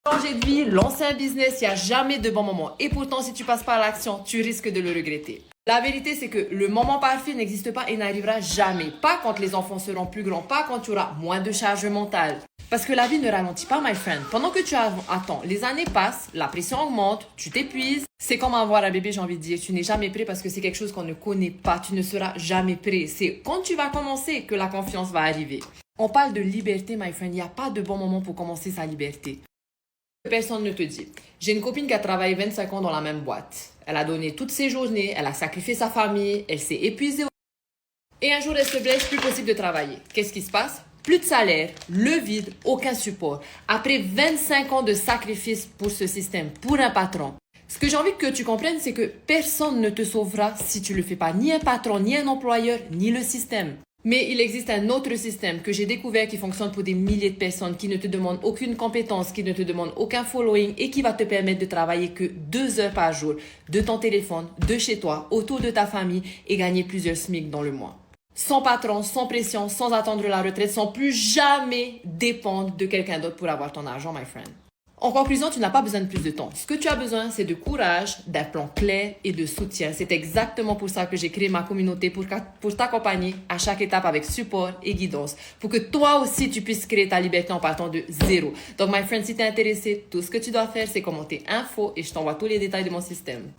Changer de vie, lancer un business, il n'y a jamais de bon moment. Et pourtant, si tu passes pas à l'action, tu risques de le regretter. La vérité, c'est que le moment parfait n'existe pas et n'arrivera jamais. Pas quand les enfants seront plus grands, pas quand tu auras moins de charge mentale. Parce que la vie ne ralentit pas, my friend. Pendant que tu attends, les années passent, la pression augmente, tu t'épuises. C'est comme avoir un bébé, j'ai envie de dire. Tu n'es jamais prêt parce que c'est quelque chose qu'on ne connaît pas. Tu ne seras jamais prêt. C'est quand tu vas commencer que la confiance va arriver. On parle de liberté, my friend. Il n'y a pas de bon moment pour commencer sa liberté. Personne ne te dit. J'ai une copine qui a travaillé 25 ans dans la même boîte. Elle a donné toutes ses journées, elle a sacrifié sa famille, elle s'est épuisée. Et un jour, elle se blesse, plus possible de travailler. Qu'est-ce qui se passe? Plus de salaire, le vide, aucun support. Après 25 ans de sacrifice pour ce système, pour un patron. Ce que j'ai envie que tu comprennes, c'est que personne ne te sauvera si tu ne le fais pas. Ni un patron, ni un employeur, ni le système. Mais il existe un autre système que j'ai découvert qui fonctionne pour des milliers de personnes, qui ne te demande aucune compétence, qui ne te demande aucun following et qui va te permettre de travailler que 2 heures par jour de ton téléphone, de chez toi, autour de ta famille et gagner plusieurs SMIC dans le mois. Sans patron, sans pression, sans attendre la retraite, sans plus jamais dépendre de quelqu'un d'autre pour avoir ton argent, my friend. En conclusion, tu n'as pas besoin de plus de temps. Ce que tu as besoin, c'est de courage, d'un plan clair et de soutien. C'est exactement pour ça que j'ai créé ma communauté pour t'accompagner à chaque étape avec support et guidance. Pour que toi aussi, tu puisses créer ta liberté en partant de zéro. Donc, my friend, si tu es intéressé, tout ce que tu dois faire, c'est commenter info et je t'envoie tous les détails de mon système.